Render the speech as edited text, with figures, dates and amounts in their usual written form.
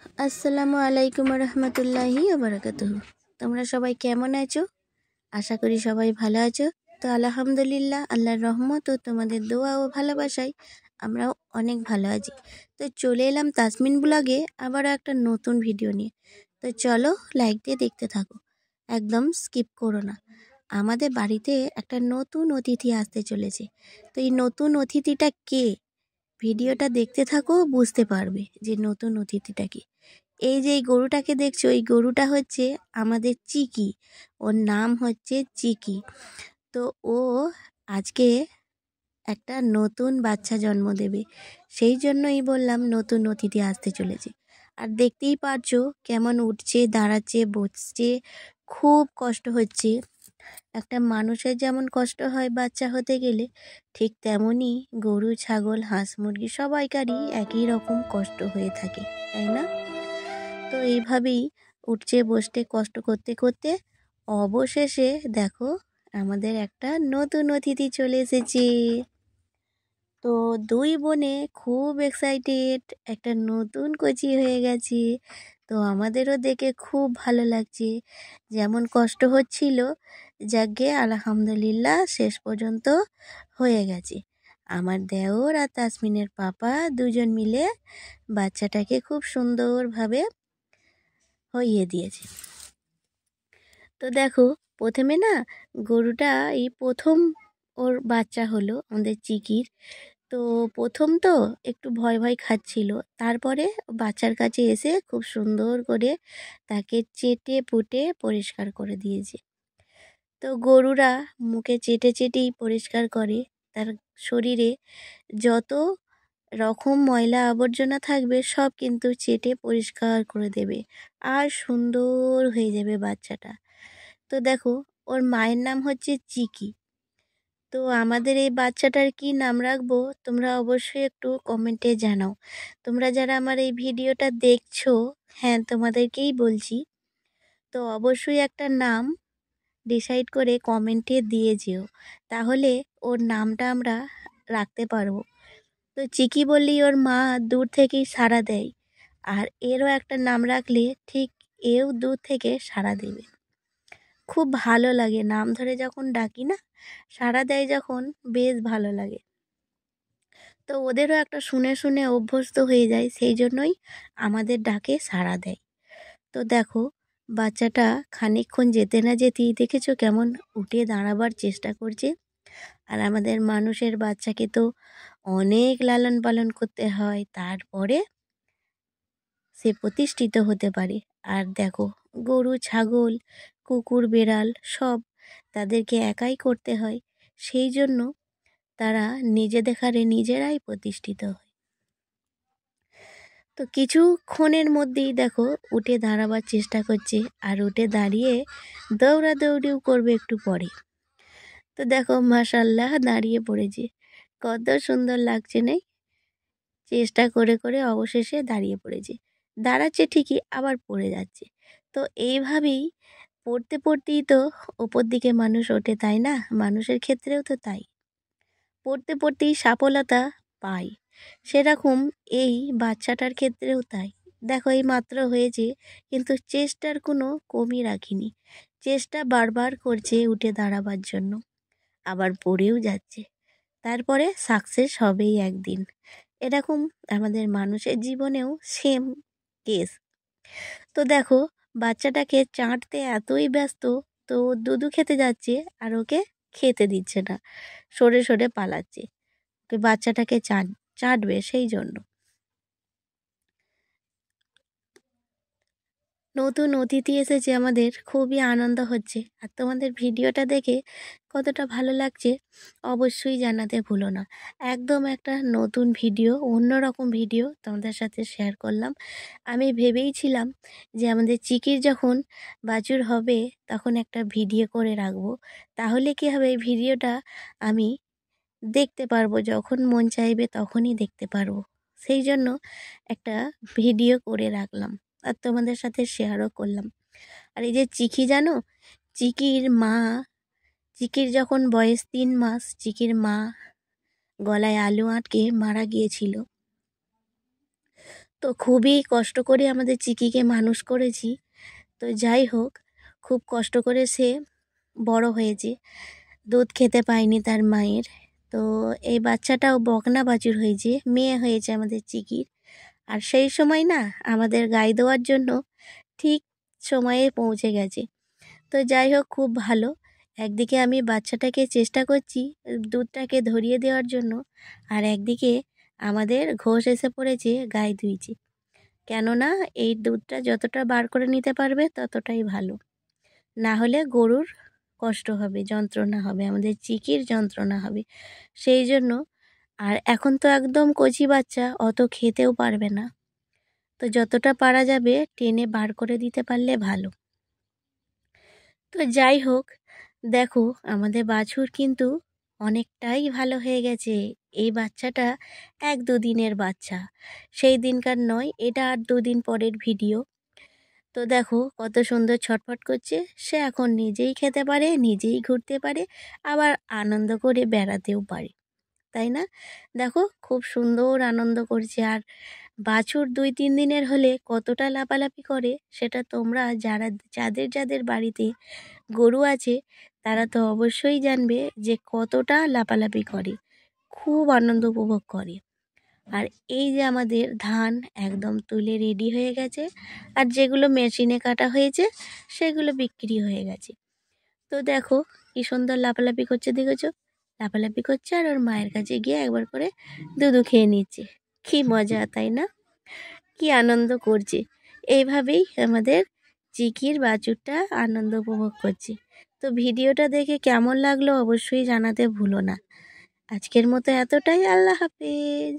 আসসালামু আলাইকুম রহমতুল্লাহি ওবারাকাতুহু। তোমরা সবাই কেমন আছো? আশা করি সবাই ভালো আছো। তো আলহামদুলিল্লাহ, আল্লাহর রহমত ও তোমাদের দোয়া ও ভালোবাসায় আমরাও অনেক ভালো আছি। তো চলে এলাম তাসমিন ব্লগে আবারও একটা নতুন ভিডিও নিয়ে। তো চলো লাইক দিয়ে দেখতে থাকো, একদম স্কিপ করো না। আমাদের বাড়িতে একটা নতুন অতিথি আসতে চলেছে। তো এই নতুন অতিথিটা কে? ভিডিওটা দেখতে থাকো, বুঝতে পারবে যে নতুন অতিথিটা কি। এই যে এই গরুটাকে দেখছো, এই গরুটা হচ্ছে আমাদের চিকি। ওর নাম হচ্ছে চিকি। তো ও আজকে একটা নতুন বাচ্চা জন্ম দেবে, সেই জন্যই বললাম নতুন অতিথি আসতে চলেছে। আর দেখতেই পারছো কেমন উঠছে, দাঁড়াচ্ছে, বসছে, খুব কষ্ট হচ্ছে। একটা মানুষের যেমন কষ্ট হয় বাচ্চা হতে গেলে, ঠিক তেমনই গরু, ছাগল, হাঁস, মুরগি সবাইকারই একই রকম কষ্ট হয়ে থাকে, তাই না? তো এইভাবেই উঠছে বসতে কষ্ট করতে করতে অবশেষে দেখো আমাদের একটা নতুন অতিথি চলে এসেছে। তো দুই বোনে খুব এক্সাইটেড, একটা নতুন কচি হয়ে গেছে। তো আমাদেরও দেখে খুব ভালো লাগছে। যেমন কষ্ট হচ্ছিল, যাকে আলহামদুলিল্লাহ শেষ পর্যন্ত হয়ে গেছে। আমার দেওর আর তাসমিনের পাপা দুজন মিলে বাচ্চাটাকে খুব সুন্দরভাবে হইয়ে দিয়েছে। তো দেখো, প্রথমে না গরুটা এই প্রথম ওর বাচ্চা হলো আমাদের চিকির। তো প্রথম তো একটু ভয় ভয় খাচ্ছিল, তারপরে বাচ্চার কাছে এসে খুব সুন্দর করে তাকে চেটে পুটে পরিষ্কার করে দিয়েছে। তো গরুরা মুখে চেটে চেটেই পরিষ্কার করে, তার শরীরে যত রকম ময়লা আবর্জনা থাকবে সব কিন্তু চেটে পরিষ্কার করে দেবে, আর সুন্দর হয়ে যাবে বাচ্চাটা। তো দেখো, ওর মায়ের নাম হচ্ছে চিকি। তো আমাদের এই বাচ্চাটার কি নাম রাখবো তোমরা অবশ্যই একটু কমেন্টে জানাও। তোমরা যারা আমার এই ভিডিওটা দেখছো, হ্যাঁ তোমাদেরকেই বলছি, তো অবশ্যই একটা নাম ডিসাইড করে কমেন্টে দিয়ে যেও, তাহলে ওর নামটা আমরা রাখতে পারবো। তো চিকি বললেই ওর মা দূর থেকেই সাড়া দেয়, আর এরও একটা নাম রাখলে ঠিক এও দূর থেকে সাড়া দেবে। খুব ভালো লাগে নাম ধরে যখন ডাকি না, সাড়া দেয় যখন, বেশ ভালো লাগে। তো ওদেরও একটা শুনে শুনে অভ্যস্ত হয়ে যায়, সেই জন্যই আমাদের ডাকে সাড়া দেয়। তো দেখো, বাচ্চাটা খানিকক্ষণ যেতে না যেতেই দেখেছো কেমন উঠে দাঁড়াবার চেষ্টা করছে। আর আমাদের মানুষের বাচ্চাকে তো অনেক লালন পালন করতে হয়, তারপরে সে প্রতিষ্ঠিত হতে পারে। আর দেখো, গরু, ছাগল, কুকুর, বেড়াল সব তাদেরকে একাই করতে হয়, সেই জন্য তারা নিজেদের হারে নিজেরাই প্রতিষ্ঠিত হয়। তো কিছুক্ষণের মধ্যেই দেখো উঠে দাঁড়াবার চেষ্টা করছে, আর উঠে দাঁড়িয়ে দৌড়াদৌড়িও করবে একটু পরে। তো দেখো মাশাল্লাহ দাঁড়িয়ে পড়েছে, কত সুন্দর লাগছে না? চেষ্টা করে করে অবশেষে দাঁড়িয়ে পড়েছে। দাঁড়াচ্ছে ঠিকই, আবার পড়ে যাচ্ছে। তো এইভাবেই পড়তে পড়তেই তো ওপর দিকে মানুষ ওঠে, তাই না? মানুষের ক্ষেত্রেও তো তাই, পড়তে পড়তেই সফলতা পাই। সেরকম এই বাচ্চাটার ক্ষেত্রেও তাই। দেখো এই মাত্র হয়েছে, কিন্তু চেষ্টার কোনো কমই রাখিনি। চেষ্টা বারবার করছে উঠে দাঁড়াবার জন্য, আবার পড়েও যাচ্ছে, তারপরে সাকসেস হবেই একদিন। এরকম আমাদের মানুষের জীবনেও সেম কেস। তো দেখো, বাচ্চাটাকে চাটতে এতই ব্যস্ত, তো ও দুধু খেতে যাচ্ছে আর ওকে খেতে দিচ্ছে না, সরে সরে পালাচ্ছে, ওকে বাচ্চাটাকে চাটবে সেই জন্য। নতুন অতিথি এসেছে, আমাদের খুবই আনন্দ হচ্ছে। আর তোমাদের ভিডিওটা দেখে কতটা ভালো লাগছে অবশ্যই জানাতে ভুলো না। একদম একটা নতুন ভিডিও, অন্যরকম ভিডিও তোমাদের সাথে শেয়ার করলাম। আমি ভেবেইছিলাম যে আমাদের চিকির যখন বাছুর হবে তখন একটা ভিডিও করে রাখবো, তাহলে কি হবে, এই ভিডিওটা আমি দেখতে পারবো, যখন মন চাইবে তখনই দেখতে পারবো। সেই জন্য একটা ভিডিও করে রাখলাম, আর তোমাদের সাথে শেয়ারও করলাম। আর এই যে চিকি জানো, চিকির মা, চিকির যখন বয়স 3 মাস, চিকির মা গলায় আলু আটকে মারা গিয়েছিল। তো তো খুবই কষ্ট করে আমাদের চিকিকে মানুষ করেছি। তো যাই হোক, খুব কষ্ট করে সে বড় হয়েছে, দুধ খেতে পায়নি তার মায়ের। তো এই বাচ্চাটাও বকনা বাছুর হয়েছে, মেয়ে হয়েছে আমাদের চিকির। আর সেই সময় না আমাদের গাই দেওয়ার জন্য ঠিক সময়ে পৌঁছে গেছে। তো যাই হোক, খুব ভালো। একদিকে আমি বাচ্চাটাকে চেষ্টা করছি দুধটাকে ধরিয়ে দেওয়ার জন্য, আর একদিকে আমাদের ঘোষ এসে পড়েছে গাই দুইছে। কেননা এই দুধটা যতটা বার করে নিতে পারবে ততটাই ভালো, না হলে গরুর কষ্ট হবে, যন্ত্রণা হবে, আমাদের চিকির যন্ত্রণা হবে। সেই জন্য, আর এখন তো একদম কচি বাচ্চা, অত খেতেও পারবে না। তো যতটা পারা যাবে টেনে বার করে দিতে পারলে ভালো। তো যাই হোক, দেখো আমাদের বাছুর কিন্তু অনেকটাই ভালো হয়ে গেছে। এই বাচ্চাটা 1-2 দিনের বাচ্চা, সেই দিনকার নয়, এটা আর 2 দিন পরের ভিডিও। তো দেখো কত সুন্দর ছটফট করছে। সে এখন নিজেই খেতে পারে, নিজেই ঘুরতে পারে, আবার আনন্দ করে বেড়াতেও পারে, তাই না? দেখো খুব সুন্দর আনন্দ করছে। আর বাছুর 2-3 দিনের হলে কতটা লাফালাফি করে সেটা তোমরা যাদের যাদের বাড়িতে গরু আছে তারা তো অবশ্যই জানবে যে কতটা লাফালাফি করে, খুব আনন্দ উপভোগ করে। আর এই যে আমাদের ধান একদম তুলে রেডি হয়ে গেছে, আর যেগুলো মেশিনে কাটা হয়েছে সেগুলো বিক্রি হয়ে গেছে। তো দেখো কি সুন্দর লাফালাফি করছে, দেখেছো? লাফালাফি করছে আর ওর মায়ের কাছে গিয়ে একবার করে দুধু খেয়ে নিচ্ছে। কি মজা, তাই না? কি আনন্দ করছে। এইভাবেই আমাদের চিকির বাছুরটা আনন্দ উপভোগ করছে। তো ভিডিওটা দেখে কেমন লাগলো অবশ্যই জানাতে ভুলো না। আজকের মতো এতটাই। আল্লাহ হাফেজ।